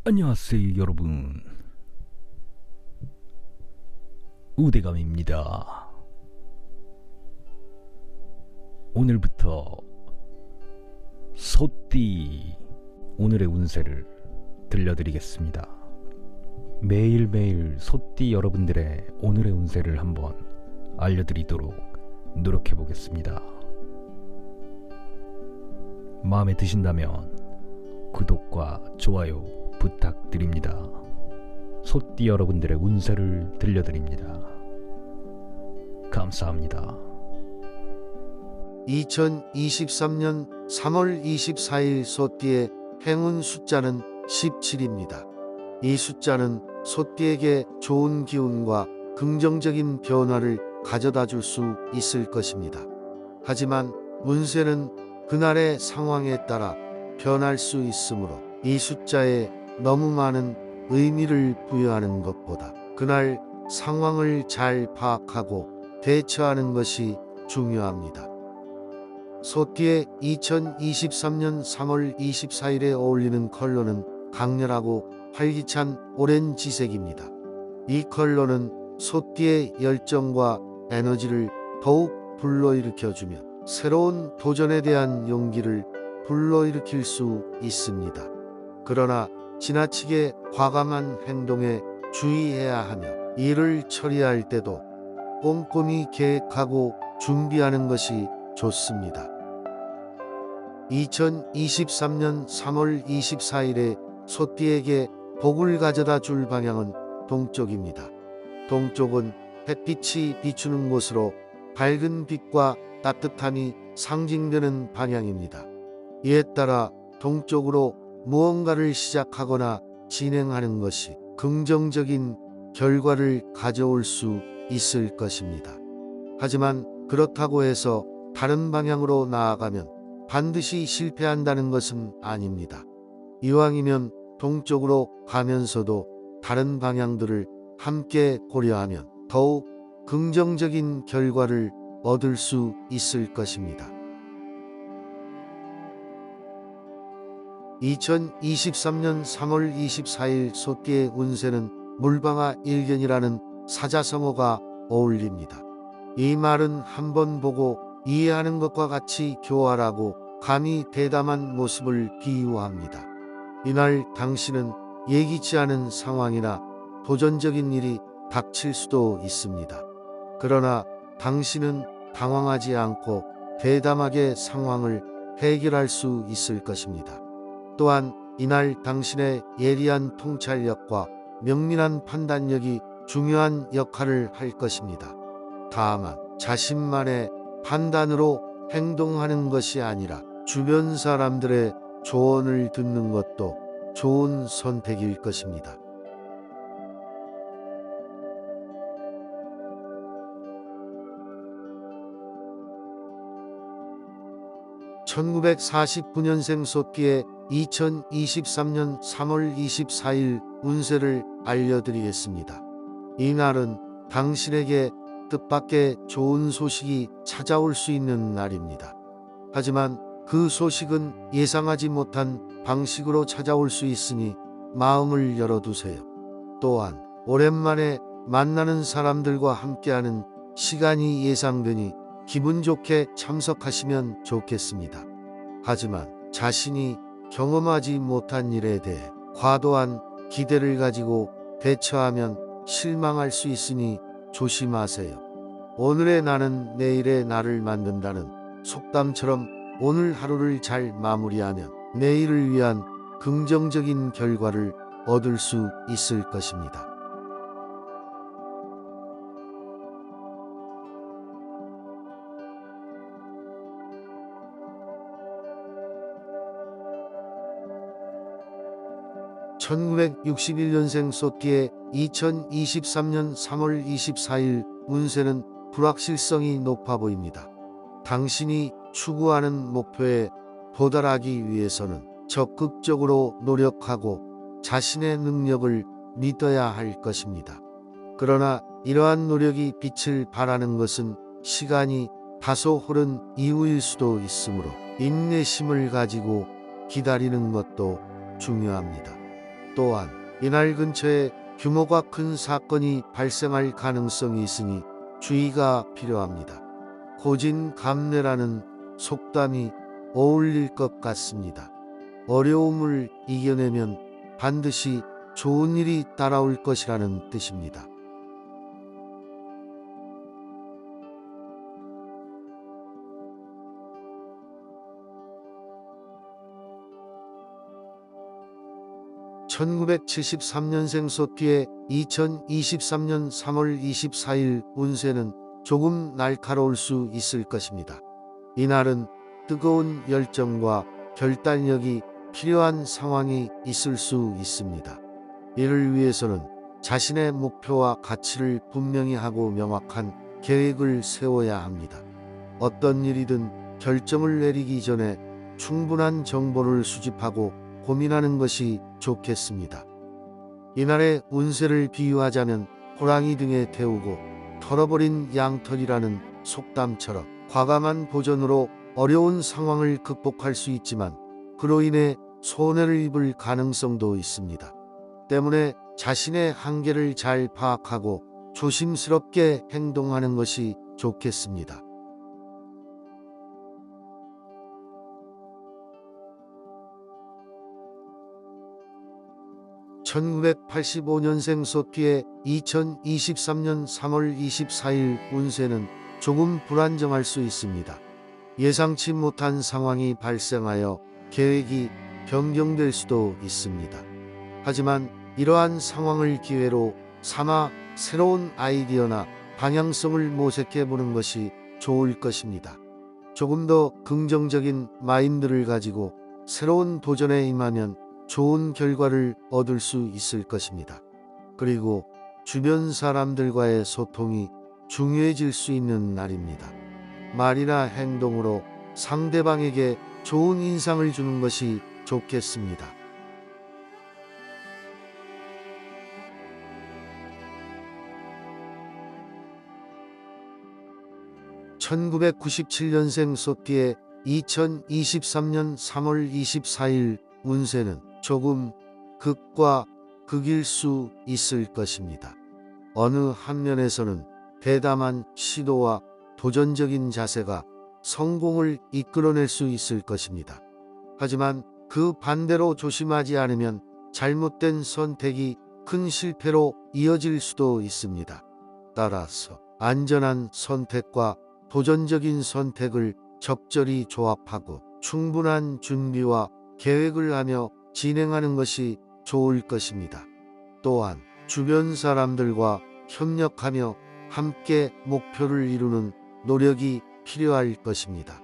안녕하세요 여러분, 우대감입니다. 오늘부터 소띠 오늘의 운세를 들려드리겠습니다. 매일매일 소띠 여러분들의 오늘의 운세를 한번 알려드리도록 노력해보겠습니다. 마음에 드신다면 구독과 좋아요 부탁드립니다. 소띠 여러분들의 운세를 들려드립니다. 감사합니다. 2023년 3월 24일 소띠의 행운 숫자는 17입니다. 이 숫자는 소띠에게 좋은 기운과 긍정적인 변화를 가져다 줄 수 있을 것입니다. 하지만 운세는 그날의 상황에 따라 변할 수 있으므로 이 숫자에 너무 많은 의미를 부여하는 것보다 그날 상황을 잘 파악하고 대처하는 것이 중요합니다. 소띠의 2023년 3월 24일에 어울리는 컬러는 강렬하고 활기찬 오렌지색입니다. 이 컬러는 소띠의 열정과 에너지를 더욱 불러일으켜주며 새로운 도전에 대한 용기를 불러일으킬 수 있습니다. 그러나 지나치게 과감한 행동에 주의해야 하며 일을 처리할 때도 꼼꼼히 계획하고 준비하는 것이 좋습니다. 2023년 3월 24일에 소띠에게 복을 가져다 줄 방향은 동쪽입니다. 동쪽은 햇빛이 비추는 곳으로 밝은 빛과 따뜻함이 상징되는 방향입니다. 이에 따라 동쪽으로 무언가를 시작하거나 진행하는 것이 긍정적인 결과를 가져올 수 있을 것입니다. 하지만 그렇다고 해서 다른 방향으로 나아가면 반드시 실패한다는 것은 아닙니다. 이왕이면 동쪽으로 가면서도 다른 방향들을 함께 고려하면 더욱 긍정적인 결과를 얻을 수 있을 것입니다. 2023년 3월 24일 소띠의 운세는 물방아 일견이라는 사자성어가 어울립니다. 이 말은 한번 보고 이해하는 것과 같이 교활하고 감히 대담한 모습을 비유합니다. 이날 당신은 예기치 않은 상황이나 도전적인 일이 닥칠 수도 있습니다. 그러나 당신은 당황하지 않고 대담하게 상황을 해결할 수 있을 것입니다. 또한 이날 당신의 예리한 통찰력과 명민한 판단력이 중요한 역할을 할 것입니다. 다만 자신만의 판단으로 행동하는 것이 아니라 주변 사람들의 조언을 듣는 것도 좋은 선택일 것입니다. (1949년생) 소띠의 2023년 3월 24일 운세를 알려드리겠습니다. 이날은 당신에게 뜻밖의 좋은 소식이 찾아올 수 있는 날입니다. 하지만 그 소식은 예상하지 못한 방식으로 찾아올 수 있으니 마음을 열어두세요. 또한 오랜만에 만나는 사람들과 함께하는 시간이 예상되니 기분 좋게 참석하시면 좋겠습니다. 하지만 자신이 경험하지 못한 일에 대해 과도한 기대를 가지고 대처하면 실망할 수 있으니 조심하세요. 오늘의 나는 내일의 나를 만든다는 속담처럼 오늘 하루를 잘 마무리하면 내일을 위한 긍정적인 결과를 얻을 수 있을 것입니다. (1961년생) 소띠의 2023년 3월 24일 운세는 불확실성이 높아 보입니다. 당신이 추구하는 목표에 도달하기 위해서는 적극적으로 노력하고 자신의 능력을 믿어야 할 것입니다. 그러나 이러한 노력이 빛을 발하는 것은 시간이 다소 흐른 이후일 수도 있으므로 인내심을 가지고 기다리는 것도 중요합니다. 또한 이날 근처에 규모가 큰 사건이 발생할 가능성이 있으니 주의가 필요합니다. 고진감래라는 속담이 어울릴 것 같습니다. 어려움을 이겨내면 반드시 좋은 일이 따라올 것이라는 뜻입니다. (1973년생) 소띠의 2023년 3월 24일 운세는 조금 날카로울 수 있을 것입니다. 이날은 뜨거운 열정과 결단력이 필요한 상황이 있을 수 있습니다. 이를 위해서는 자신의 목표와 가치를 분명히 하고 명확한 계획을 세워야 합니다. 어떤 일이든 결정을 내리기 전에 충분한 정보를 수집하고 고민하는 것이 좋겠습니다. 이날의 운세를 비유하자면 호랑이 등에 태우고 털어버린 양털이라는 속담처럼 과감한 도전으로 어려운 상황을 극복할 수 있지만 그로 인해 손해를 입을 가능성도 있습니다. 때문에 자신의 한계를 잘 파악하고 조심스럽게 행동하는 것이 좋겠습니다. 1985년생 소띠의 2023년 3월 24일 운세는 조금 불안정할 수 있습니다. 예상치 못한 상황이 발생하여 계획이 변경될 수도 있습니다. 하지만 이러한 상황을 기회로 삼아 새로운 아이디어나 방향성을 모색해 보는 것이 좋을 것입니다. 조금 더 긍정적인 마인드를 가지고 새로운 도전에 임하면 좋은 결과를 얻을 수 있을 것입니다. 그리고 주변 사람들과의 소통이 중요해질 수 있는 날입니다. 말이나 행동으로 상대방에게 좋은 인상을 주는 것이 좋겠습니다. 1997년생 소띠의 2023년 3월 24일 운세는 조금 극과 극일 수 있을 것입니다. 어느 한면에서는 대담한 시도와 도전적인 자세가 성공을 이끌어낼 수 있을 것입니다. 하지만 그 반대로 조심하지 않으면 잘못된 선택이 큰 실패로 이어질 수도 있습니다. 따라서 안전한 선택과 도전적인 선택을 적절히 조합하고 충분한 준비와 계획을 하며 진행하는 것이 좋을 것입니다. 또한 주변 사람들과 협력하며 함께 목표를 이루는 노력이 필요할 것입니다.